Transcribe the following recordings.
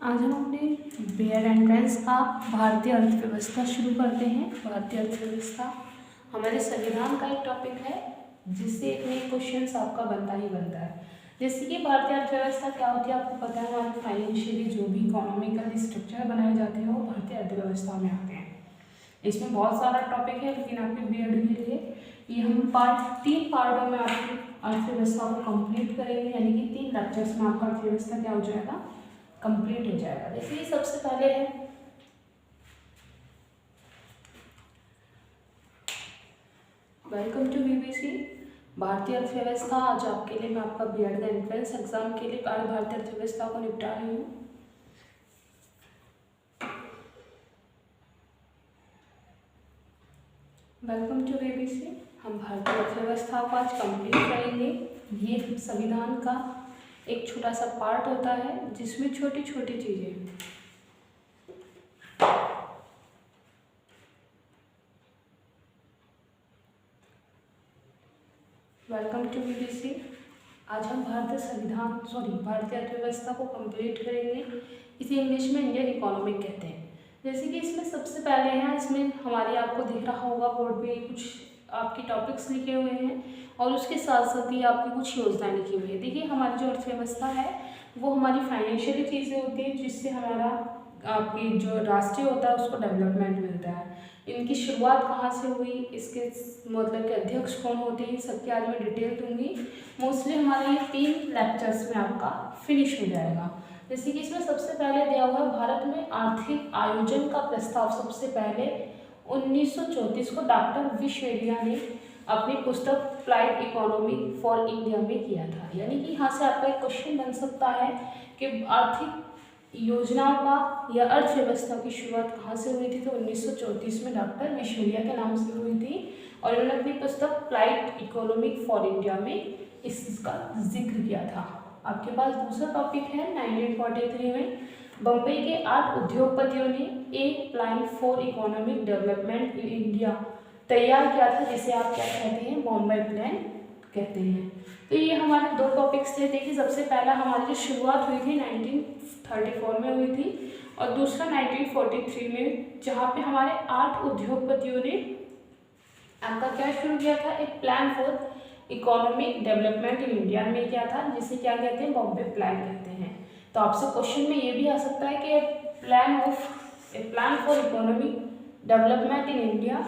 आज हम अपने बेयर एंट्रेंस का भारतीय अर्थव्यवस्था शुरू करते हैं। भारतीय अर्थव्यवस्था हमारे संविधान का एक टॉपिक है जिससे एक नई क्वेश्चन आपका बनता ही बनता है। जैसे कि भारतीय अर्थव्यवस्था क्या होती है आपको पता है, हमारे फाइनेंशियली जो भी इकोनॉमिकल स्ट्रक्चर बनाए जाते हैं वो भारतीय अर्थव्यवस्था में आते हैं। इसमें बहुत सारा टॉपिक है, लेकिन आपके बीएड के लिए ये हम तीन पार्टों में आपकी अर्थव्यवस्था को कंप्लीट करेंगे, यानी कि 3 लेक्चर्स में आपका अर्थव्यवस्था क्या हो जाएगा, कंप्लीट हो जाएगा। देखिए सबसे पहले है वेलकम टू बीबीसी भारतीय अर्थव्यवस्था। आज आपके लिए मैं आपका बीएड का एंट्रेंस एग्जाम के लिए भारतीय अर्थव्यवस्था को निपटा रही हूँ। Welcome to BBC. हम भारतीय अर्थव्यवस्था को आज कंप्लीट करेंगे। ये संविधान का एक छोटा सा पार्ट होता है जिसमें छोटी छोटी चीजें वेलकम टू बीबीसी। आज हम भारतीय अर्थव्यवस्था को कंप्लीट करेंगे। इसे इंग्लिश में इंडियन इकोनॉमिक कहते हैं। जैसे कि इसमें सबसे पहले है, इसमें हमारी आपको दिख रहा होगा बोर्ड पे कुछ आपके टॉपिक्स लिखे हुए हैं और उसके साथ साथ ही आपकी कुछ योजनाएं लिखी हुई है। देखिए हमारी जो अर्थव्यवस्था है वो हमारी फाइनेंशियली चीज़ें होती हैं जिससे हमारा आपकी जो राष्ट्रीय होता है उसको डेवलपमेंट मिलता है। इनकी शुरुआत कहाँ से हुई, इसके मतलब के अध्यक्ष कौन होते हैं, सबके आज मैं डिटेल दूंगी। मोस्टली हमारे ये 3 लेक्चर्स में आपका फिनिश हो जाएगा। जैसे कि इसमें सबसे पहले दिया हुआ है भारत में आर्थिक आयोजन का प्रस्ताव सबसे पहले 1934 को डॉक्टर विश्वेश्वरैया ने अपनी पुस्तक अप्लाइड इकोनॉमी फॉर इंडिया में किया था। यानी कि यहाँ से आपका एक क्वेश्चन बन सकता है कि आर्थिक योजनाओं का या अर्थव्यवस्था की शुरुआत कहाँ से हुई थी, तो 1934 में डॉक्टर विश्वेश्वरैया के नाम से हुई थी और उन्होंने अपनी पुस्तक अप्लाइड इकोनॉमिक फॉर इंडिया में इसका जिक्र किया था। आपके पास दूसरा टॉपिक है 1943 में बम्बई के 8 उद्योगपतियों ने एक plan for economic development in India तैयार किया था, जिसे आप क्या कहते हैं, बॉम्बे प्लान कहते हैं। तो ये हमारे 2 टॉपिक्स थे। देखिए सबसे पहला हमारी जो शुरुआत हुई थी 1934 में हुई थी और दूसरा 1943 में, जहाँ पे हमारे 8 उद्योगपतियों ने आपका क्या शुरू किया था, एक plan for economic development in India में क्या था, जिसे क्या कहते हैं, बॉम्बे प्लान कहते हैं। तो आपसे क्वेश्चन में ये भी आ सकता है कि plan for economic development in India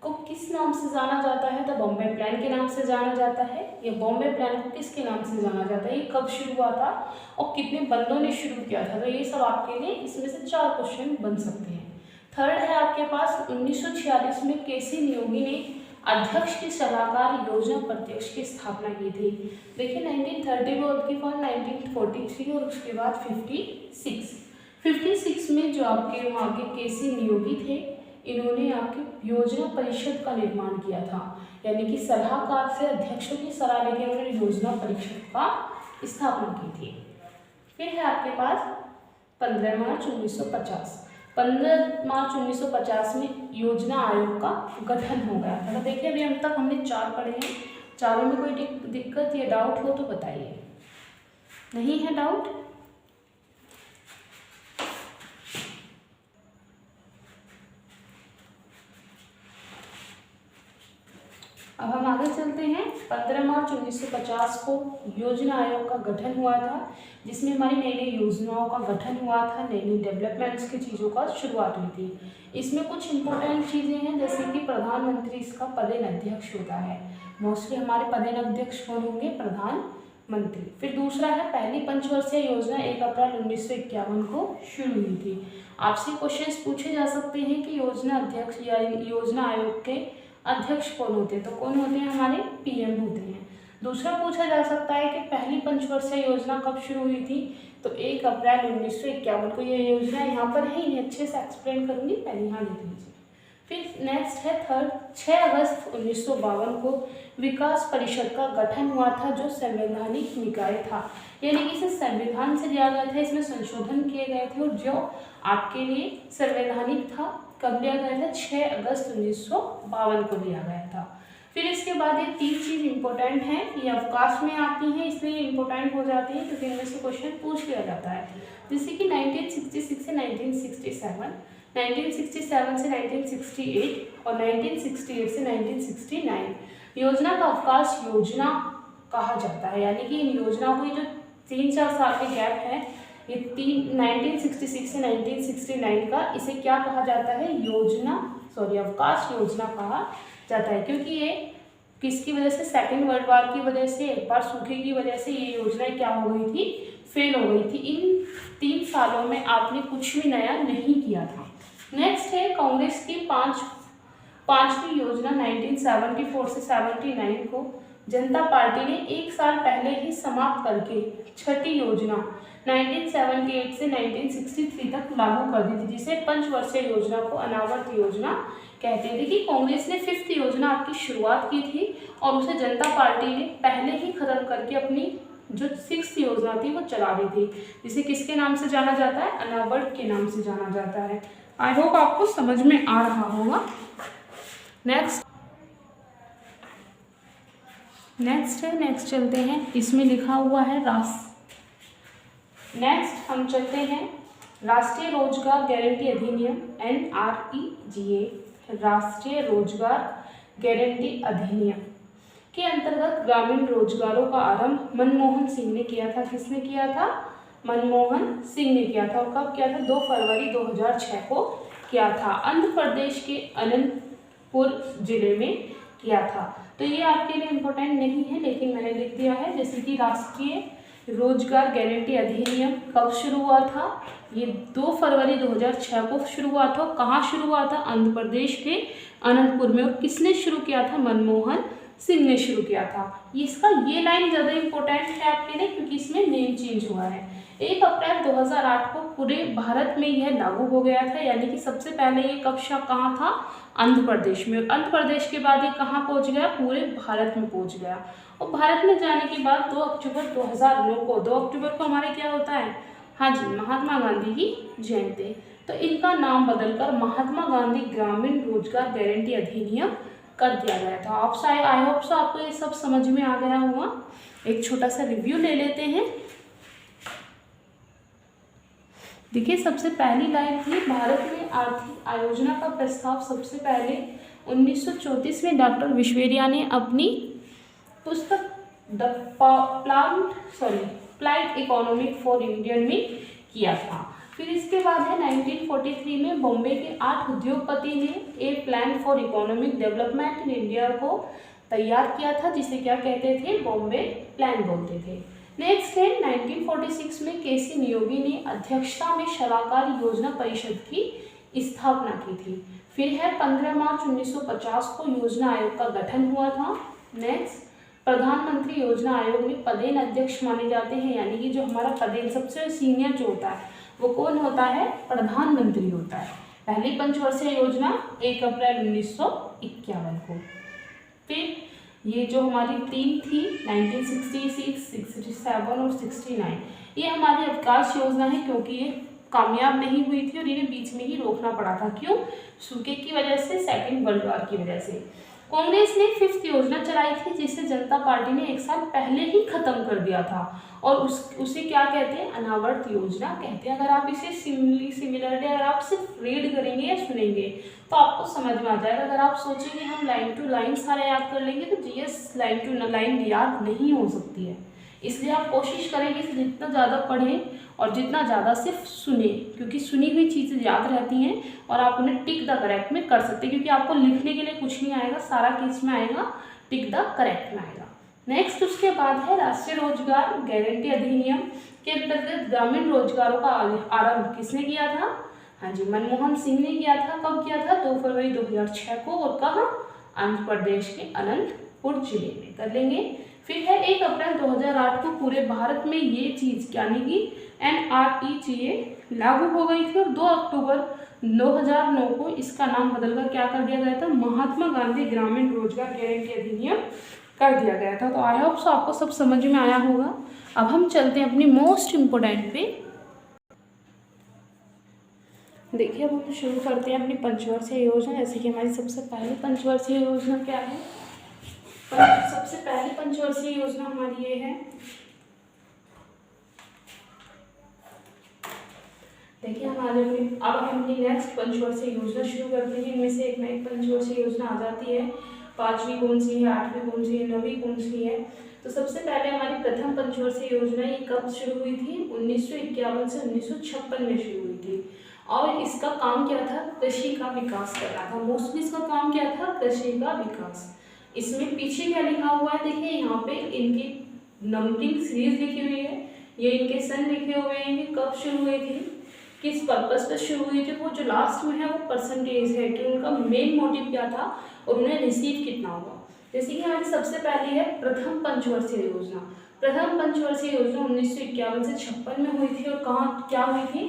को किस नाम से जाना जाता है, तो बॉम्बे प्लान के नाम से जाना जाता है। ये बॉम्बे प्लान को किसके नाम से जाना जाता है, ये कब शुरू हुआ था और कितने बंदों ने शुरू किया था, तो ये सब आपके लिए इसमें से 4 क्वेश्चन बन सकते हैं। थर्ड है आपके पास 1946 में केसी नियोगी ने अध्यक्ष की सलाहकार योजना प्रत्यक्ष की स्थापना की थी। देखिए 1930 में उसके बाद 1943 और उसके बाद 56 में जो आपके वहाँ के केसी नियोगी थे, इन्होंने आपकी योजना परिषद का निर्माण किया था। यानी कि सलाहकार से अध्यक्षों की सलाह लेकर उन्होंने योजना परिषद का स्थापना की थी। फिर है आपके पास 15 मार्च 1950। 15 मार्च 1950 में योजना आयोग का गठन हो गया था। तो देखिए अभी हम तक हमने 4 पढ़े हैं, चारों में कोई दिक्कत या डाउट हो तो बताइए। नहीं है डाउट? अब हम आगे चलते हैं। 15 मार्च 1950 को योजना आयोग का गठन हुआ था, जिसमें हमारी नई नई योजनाओं का गठन हुआ था, नई नई डेवलपमेंट्स की चीज़ों का शुरुआत हुई थी। इसमें कुछ इंपॉर्टेंट चीज़ें हैं, जैसे कि प्रधानमंत्री इसका पदेन अध्यक्ष होता है। मोस्टली हमारे पदेन अध्यक्ष कौन होंगे, प्रधानमंत्री। फिर दूसरा है पहली पंचवर्षीय योजना 1 अप्रैल 1951 को शुरू हुई थी। आपसे क्वेश्चन पूछे जा सकते हैं कि योजना अध्यक्ष या योजना आयोग के अध्यक्ष कौन होते हैं, तो कौन होते हैं, हमारे पीएम होते हैं। दूसरा पूछा जा सकता है कि पहली पंचवर्षीय योजना कब शुरू हुई थी, तो 1 अप्रैल 1951 को। ये योजना यहाँ पर है, इन्हें अच्छे से एक्सप्लेन करूंगी, पहले यहाँ लिख लीजिए। फिर नेक्स्ट है 6 अगस्त 1952 को विकास परिषद का गठन हुआ था, जो संवैधानिक निकाय था। यानी कि इसे संविधान से लिया गया था, इसमें संशोधन किए गए थे और जो आपके लिए संवैधानिक था। कब लिया गया था, 6 अगस्त 1952 को लिया गया था। फिर इसके बाद ये 3 चीज़ इंपॉर्टेंट हैं, ये अवकाश में आती हैं इसलिए इंपॉर्टेंट हो जाती है क्योंकि इनमें से क्वेश्चन पूछ लिया जाता है। जैसे कि 1966 से 1967, 1967 से 1968 और 1968 से 1969 योजना का अवकाश योजना कहा जाता है। यानी कि इन योजनाओं को जो 3-4 साल के गैप है, ये 1966 से 1969 का, इसे क्या कहा जाता है? अवकाश योजना कहा जाता है। क्योंकि ये किसकी वजह से? सेकेंड वर्ल्ड वॉर की वजह से, एक बार सूखे की वजह से ये योजनाएं क्या हो गई थी? फेल हो गई थी। इन 3 सालों में आपने कुछ भी नया नहीं किया था। नेक्स्ट है कांग्रेस की पांचवी योजना 1974 से 79 को जनता पार्टी ने 1 साल पहले ही समाप्त करके छठी योजना 1978 से 1963 तक लागू कर दी थी, जिसे पंचवर्षीय योजना को अनावर्त योजना कहते हैं। देखिए कांग्रेस ने 5th योजना आपकी शुरुआत की थी और उसे जनता पार्टी ने पहले ही खत्म करके अपनी जो 6th योजना थी वो चला दी थी, जिसे किसके नाम से जाना जाता है? अनावर्त के नाम से जाना जाता है। आई होप आपको समझ में आ रहा होगा। नेक्स्ट चलते हैं, इसमें लिखा हुआ है नेक्स्ट हम चलते हैं राष्ट्रीय रोजगार गारंटी अधिनियम NREGA, राष्ट्रीय रोजगार गारंटी अधिनियम के अंतर्गत ग्रामीण रोजगारों का आरंभ मनमोहन सिंह ने किया था। किसने किया था? मनमोहन सिंह ने किया था। और कब किया था? 2 फरवरी 2006 को किया था। आंध्र प्रदेश के अनंतपुर जिले में किया था। तो ये आपके लिए इम्पोर्टेंट नहीं है लेकिन मैंने लिख दिया है। जैसे कि राष्ट्रीय रोजगार गारंटी अधिनियम कब शुरू हुआ था? ये 2 फरवरी 2006 को शुरू हुआ था। कहाँ शुरू हुआ था? आंध्र प्रदेश के अनंतपुर में। और किसने शुरू किया था? मनमोहन सिंह ने शुरू किया था। इसका ये लाइन ज़्यादा इम्पोर्टेंट है आपके लिए क्योंकि इसमें नेम चेंज हुआ है। 1 अप्रैल 2008 को पूरे भारत में यह लागू हो गया था। यानी कि सबसे पहले ये कहाँ था? आंध्र प्रदेश में। आंध्र प्रदेश के बाद ये कहाँ पहुँच गया? पूरे भारत में पहुँच गया। और भारत में जाने के बाद 2 अक्टूबर 2009 को 2 अक्टूबर को हमारे क्या होता है? हाँ जी, महात्मा गांधी की जयंती। तो इनका नाम बदलकर महात्मा गांधी ग्रामीण रोजगार गारंटी अधिनियम कर दिया गया था। आप आई होप सो आपको ये सब समझ में आ गया होगा। एक छोटा सा रिव्यू ले लेते हैं। देखिए सबसे पहली लाइन थी, भारत में आर्थिक आयोजना का प्रस्ताव सबसे पहले 1934 में डॉक्टर विश्वेरिया ने अपनी पुस्तक प्लाइड इकोनॉमिक फॉर इंडियन में किया था। फिर इसके बाद है 1943 में बॉम्बे के 8 उद्योगपति ने a plan for economic development in India को तैयार किया था, जिसे क्या कहते थे? बॉम्बे प्लान बोलते थे। नेक्स्ट है 1946 में केसी नियोगी ने अध्यक्षता में सलाहकार योजना परिषद की स्थापना की थी। फिर है 15 मार्च 1950 को योजना आयोग का गठन हुआ था। नेक्स्ट प्रधानमंत्री योजना आयोग में पदेन अध्यक्ष माने जाते हैं। यानी कि जो हमारा पदेन सबसे सीनियर जो होता है वो कौन होता है? प्रधानमंत्री होता है। पहली पंचवर्षीय योजना 1 अप्रैल 1951 को। फिर ये जो हमारी 3 थी 1966, 67 और 69, ये हमारी अवकाश योजना है क्योंकि ये कामयाब नहीं हुई थी और इन्हें बीच में ही रोकना पड़ा था। क्यों? सूखे की वजह से, सेकेंड वर्ल्ड वॉर की वजह से। कांग्रेस ने 5th योजना चलाई थी जिसे जनता पार्टी ने 1 साल पहले ही खत्म कर दिया था और उसे क्या कहते हैं? अनावर्त योजना कहते हैं। अगर आप इसे सिमिलरली अगर आप सिर्फ रीड करेंगे या सुनेंगे तो आपको समझ में आ जाएगा। अगर आप सोचेंगे हम लाइन टू लाइन सारा याद कर लेंगे तो जीएस लाइन टू लाइन याद नहीं हो सकती है। इसलिए आप कोशिश करेंगे कि जितना ज़्यादा पढ़ें और जितना ज़्यादा सिर्फ सुने, क्योंकि सुनी हुई चीज़ें याद रहती हैं और आप उन्हें टिक द करेक्ट में कर सकते हैं। क्योंकि आपको लिखने के लिए कुछ नहीं आएगा, सारा किस में आएगा? टिक द करेक्ट में आएगा। नेक्स्ट उसके बाद है राष्ट्रीय रोजगार गारंटी अधिनियम के अंतर्गत ग्रामीण रोजगारों का आरंभ किसने किया था? हाँ जी, मनमोहन सिंह ने किया था। कब किया था? 2 फरवरी 2006 को। और कहाँ? आंध्र प्रदेश के अनंतपुर जिले में। कर लेंगे। फिर है 1 अप्रैल 2008 को पूरे भारत में ये चीज़ यानी कि NREGA लागू हो गई थी और 2 अक्टूबर 2009 को इसका नाम बदलकर क्या कर दिया गया था? महात्मा गांधी ग्रामीण रोजगार गारंटी अधिनियम कर दिया गया था। तो आई होप सो आपको सब समझ में आया होगा। अब हम चलते हैं अपनी मोस्ट इम्पोर्टेंट पे। देखिए अब हम शुरू करते हैं अपनी पंचवर्षीय योजना। जैसे कि हमारी सबसे पहली पंचवर्षीय योजना क्या है? सबसे पहली पंचवर्षीय योजना हमारी ये है। देखिए हमारे में अब हम अपनी नेक्स्ट पंचवर्षीय योजना शुरू करते हैं। इनमें से एक ना एक पंचवर्षीय योजना आ जाती है। 5वीं कौन सी है, 8वीं कौन सी है, 9वीं कौन सी है। तो सबसे पहले हमारी प्रथम पंचवर्षीय योजना ये कब शुरू हुई थी? 1951 से 1956 में शुरू हुई थी। और इसका काम क्या था? कृषि का विकास करना था। मोस्टली इसका काम क्या था? कृषि का विकास। इसमें पीछे क्या लिखा हुआ है? देखिए यहाँ पे इनकी नंबरिंग सीरीज लिखी हुई है, ये इनके सन लिखे हुए हैं कि कब शुरू हुई थी, किस पर्पस पे शुरू हुई थी। वो जो लास्ट में है वो परसेंटेज है कि उनका मेन मोटिव क्या था और उन्हें रिसीव कितना हुआ। जैसे कि हमारी सबसे पहली है प्रथम पंचवर्षीय योजना। प्रथम पंचवर्षीय योजना 1951 से 56 में हुई थी और कहाँ क्या हुई थी?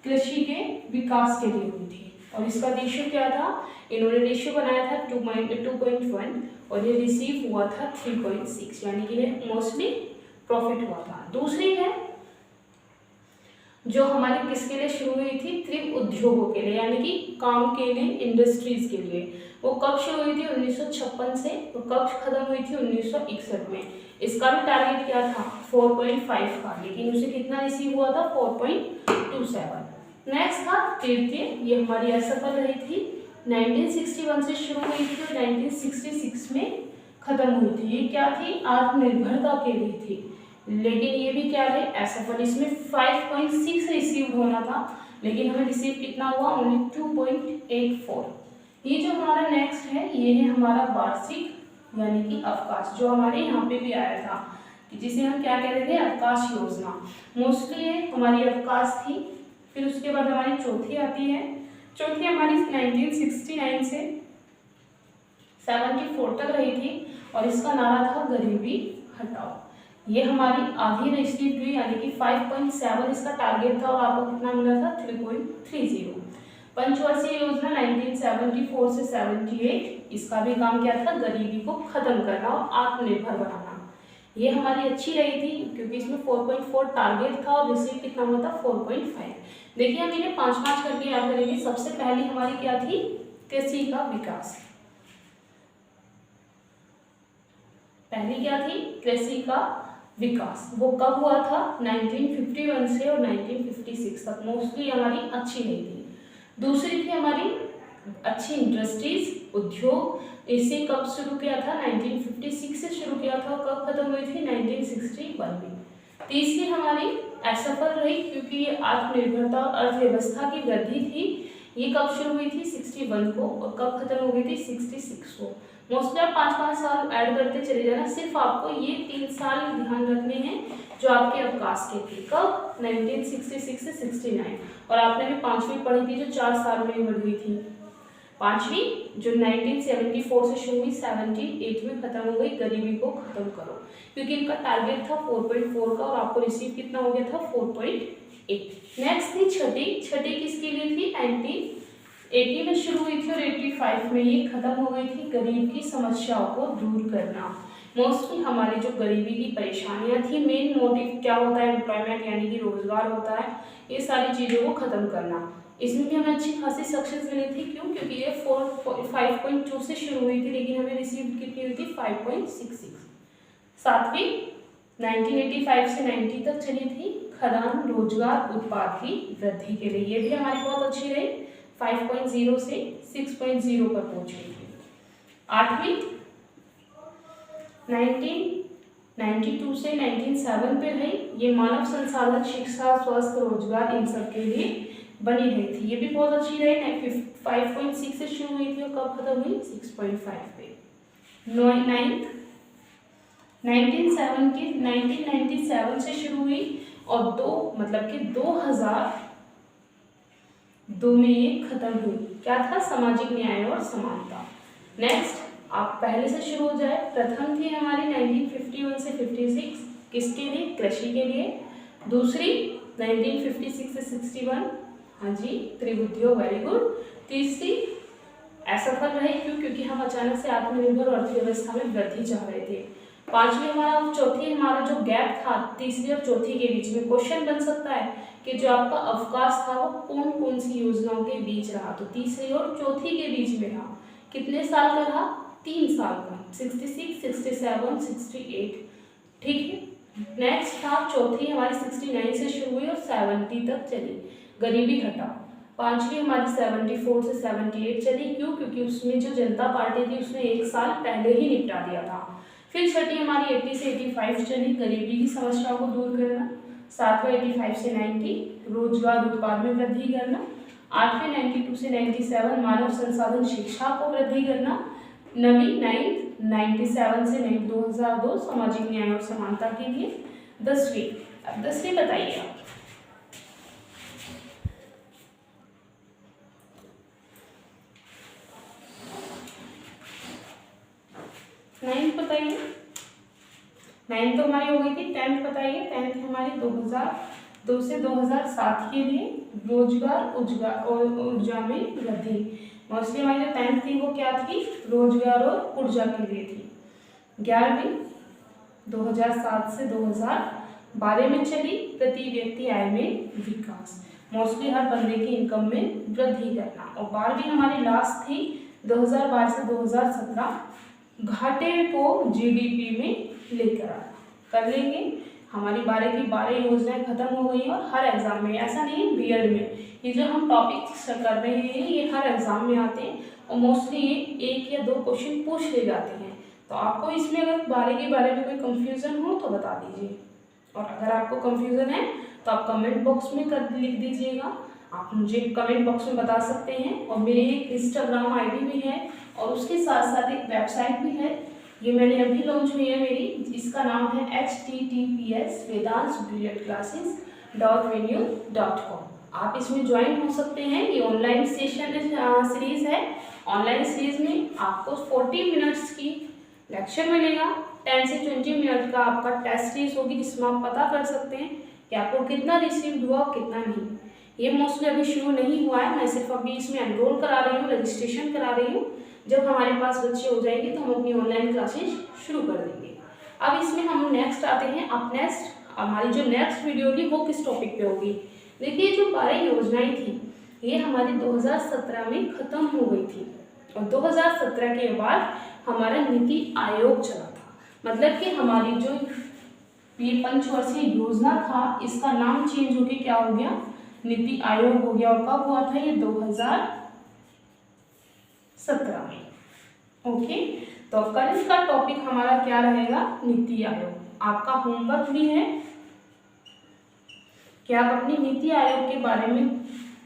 कृषि के विकास के लिए हुई थी। और इसका रेशियो क्या था? इन्होंने रेशियो बनाया था 2.1 और ये रिसीव हुआ था 3.6, यानी कि मोस्टली प्रॉफिट हुआ था। दूसरी है जो हमारी किसके लिए शुरू हुई थी? त्रिव उद्योगों के लिए, यानी कि काम के लिए, इंडस्ट्रीज के लिए। वो कब शुरू हुई थी? 1956 से। तो कब खत्म हुई थी? 1961 में। इसका भी टारगेट क्या था? 4.5 का, लेकिन उसे कितना रिसीव हुआ था? 4.27। नेक्स्ट था तृतीय, ये हमारी असफल रही थी। 1961 से शुरू हुई थी और 1966 में खत्म हुई थी। ये क्या थी? आत्मनिर्भरता के लिए थी, लेकिन ये भी क्या है? असफल। इसमें 5.6 रिसीव होना था, लेकिन हमें रिसीव कितना हुआ? ओनली 2.84। ये जो हमारा नेक्स्ट है ये है हमारा वार्षिक यानी कि अवकाश, जो हमारे यहाँ पे भी आया था कि जिसे हम क्या कह रहे थे? अवकाश योजना। मोस्टली ये हमारी अवकाश थी। फिर उसके बाद हमारी चौथी आती है। चौथी हमारी 1969 से 74 तक रही थी और इसका नारा था गरीबी हटाओ। ये हमारी आधी रिसीव हुई, यानी कि 5.7 इसका टारगेट था और आपको कितना मिला था? 3.30। पंचवर्षीय योजना 1974 से 78, इसका भी काम क्या था? गरीबी को खत्म करना और आत्मनिर्भर बनाना। ये हमारी अच्छी रही थी क्योंकि इसमें 4.4 टारगेट था और रिसीव कितना हुआ था? 4.5। देखिए हम इन्हें 5-5 करके याद करेंगे। सबसे पहली हमारी क्या थी? कृषि का विकास। पहली क्या थी? कृषि का विकास। वो कब हुआ था? 1951 से और 1956 तक मोस्टली हमारी अच्छी रही थी। दूसरी थी हमारी अच्छी इंडस्ट्रीज, उद्योग। इसे कब शुरू किया था? 1956 से शुरू किया था और कब खत्म हुई थी? 1961 में। तीसरी हमारी असफल रही क्योंकि ये आत्मनिर्भरता और अर्थव्यवस्था की वृद्धि थी। ये कब शुरू हुई थी? 61 को और कब खत्म हो गई थी? 66 को। मोस्टली आप 5-5 साल ऐड करते चले जाना। सिर्फ आपको ये 3 साल ध्यान रखने हैं जो आपके अवकाश के थे। कब? 1966 से 69। और आपने भी 5वीं पढ़ी थी जो 4 साल में बढ़ हुई थी। 5वीं जो 1974 से शुरू हुई, 78 में खत्म हो गई। गरीबी को खत्म करो, क्योंकि इनका टारगेट था 4.4 का और आपको रिसीव कितना हो गया था? 4.8। नेक्स्ट थी छठी। छठी किसके लिए थी? 1980 में शुरू हुई थी और 85 में ये खत्म हो गई थी। गरीब की समस्याओं को दूर करना। मोस्टली हमारी जो गरीबी की परेशानियां थी, मेन मोटिव क्या होता है? एम्प्लॉयमेंट यानी कि रोजगार होता है। ये सारी चीज़ों को खत्म करना। इसमें भी हमें अच्छी खासी सक्सेस मिली थी। क्यों? क्योंकि ये 5.2 से शुरू हुई थी, लेकिन हमें रिसीव कितनी हुई थी? 5.66। सातवीं 1985 से 90 तक चली थी, खदान रोजगार उत्पाद की वृद्धि के लिए। ये भी हमारी बहुत अच्छी रही, 5.0 से 6.0 पर पहुंच गई थी। आठवीं 1992 से 1907 पे रही। ये मानव संसाधन, शिक्षा, स्वास्थ्य, रोजगार इन सब के लिए बनी रही थी। ये भी बहुत अच्छी रही। 5.6 से शुरू हुई थी और कब खत्म हुई? 6.5 पे। 1997 से शुरू हुई और 2002 में ये खत्म हुई। क्या था? सामाजिक न्याय और समानता। नेक्स्ट आप पहले से शुरू हो जाए। प्रथम थी हमारी 1951 से 56, किसके लिए? कृषि के लिए। दूसरी 1956 से 61, हाँ जी, त्रिउद्योग, वेरी गुड। तीसरी असफल रही। क्यों? क्योंकि हम अचानक से आत्मनिर्भर अर्थव्यवस्था में वृद्धि चाह रहे थे। पांचवी हमारा, चौथी हमारा जो गैप था तीसरी और चौथी के बीच में, क्वेश्चन बन सकता है कि जो आपका अवकाश था वो कौन कौन सी योजनाओं के बीच रहा? तो तीसरी और चौथी के बीच में रहा। कितने साल का रहा? 3 साल का, 66, 67, 68, ठीक है। नेक्स्ट था चौथी हमारी 69 से शुरू हुई और 70 तक चली, गरीबी घटाओ। पांचवी हमारी 74 से 78 चली, क्यों? क्योंकि उसमें जो जनता पार्टी थी उसने 1 साल पहले ही निपटा दिया था। फिर छठी हमारी 80 से 85 चली, गरीबी की समस्याओं को दूर करना। सातवें 85 से 90 रोजगार उत्पाद में वृद्धि करना। आठवें 92 से 97 मानव संसाधन शिक्षा को वृद्धि करना। नवीं 97 से 2002 सामाजिक न्याय और समानता के लिए। 10वीं, अब 10वीं बताइए आप। 9th बताइए। 9th तो हमारी हो गई थी। 10th बताइए। 10th हमारी 2002 से 2007 के लिए रोजगार ऊर्जा में वृद्धि। मोस्टली हमारी जो 10th थी वो क्या थी? रोजगार और ऊर्जा के लिए थी। 11वीं 2007 से 2012 में चली, प्रति व्यक्ति आय में विकास, मोस्टली हर बंदे की इनकम में वृद्धि करना। और 12वीं हमारी लास्ट थी 2012 से 2017, घाटे को जीडीपी में लेकर आना। कर लेंगे। हमारी 12 की 12 योजनाएं खत्म हो गई और हर एग्जाम में, ऐसा नहीं है बीएड में, ये जो हम टॉपिक्स कर रहे हैं ये हर एग्जाम में आते हैं और मोस्टली ये 1 या 2 क्वेश्चन पूछ ले जाते हैं। तो आपको इसमें अगर 12 के बारे में कोई कंफ्यूजन हो तो बता दीजिए, और अगर आपको कंफ्यूजन है तो आप कमेंट बॉक्स में लिख दीजिएगा। आप मुझे कमेंट बॉक्स में बता सकते हैं। और मेरी एक इंस्टाग्राम आईडी भी है और उसके साथ साथ एक वेबसाइट भी है, ये मैंने अभी लॉन्च हुई है मेरी, इसका नाम है https.vedansbrilliantclasses.venue.com। आप इसमें ज्वाइन हो सकते हैं। ये ऑनलाइन सेशन सीरीज है। ऑनलाइन सीरीज में आपको 40 मिनट्स की लेक्चर मिलेगा, 10 से 20 मिनट का आपका टेस्ट सीरीज होगी जिसमें आप पता कर सकते हैं कि आपको कितना रिसीव हुआ कितना नहीं। ये मोस्टली अभी शुरू नहीं हुआ है, मैं सिर्फ अभी इसमें एनरोल करा रही हूँ, रजिस्ट्रेशन करा रही हूँ। जब हमारे पास बच्चे हो जाएंगे तो हम अपनी ऑनलाइन क्लासेस शुरू कर देंगे। अब इसमें हम नेक्स्ट आते हैं। अब नेक्स्ट हमारी जो नेक्स्ट वीडियो होगी वो किस टॉपिक पे होगी? देखिए, जो 12 योजनाएं थी ये हमारी 2017 में खत्म हो गई थी और 2017 के बाद हमारा नीति आयोग चला था। मतलब कि हमारी जो ये पंचवर्षीय योजना था इसका नाम चेंज होके क्या हो गया? नीति आयोग हो गया। और कब हुआ था ये? 2017 में। ओके, तो कल इसका टॉपिक हमारा क्या रहेगा? नीति आयोग। आपका होमवर्क भी है कि आप अपनी नीति आयोग के बारे में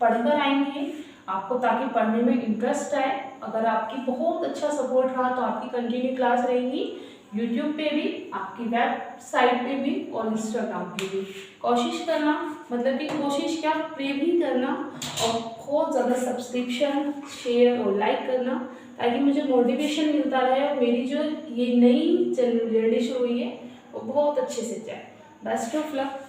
पढ़कर आएंगे आपको, ताकि पढ़ने में इंटरेस्ट आए। अगर आपकी बहुत अच्छा सपोर्ट रहा तो आपकी कंटिन्यू क्लास रहेगी यूट्यूब पे भी, आपकी वेबसाइट पे भी और इंस्टाग्राम पे भी। कोशिश करना, मतलब कि कोशिश क्या, प्रे भी करना और बहुत ज़्यादा सब्सक्रिप्शन, शेयर और लाइक करना, ताकि मुझे मोटिवेशन मिलता रहे और मेरी जो ये नई जर्नी शुरू हुई है वो बहुत अच्छे से जाए। Best of luck.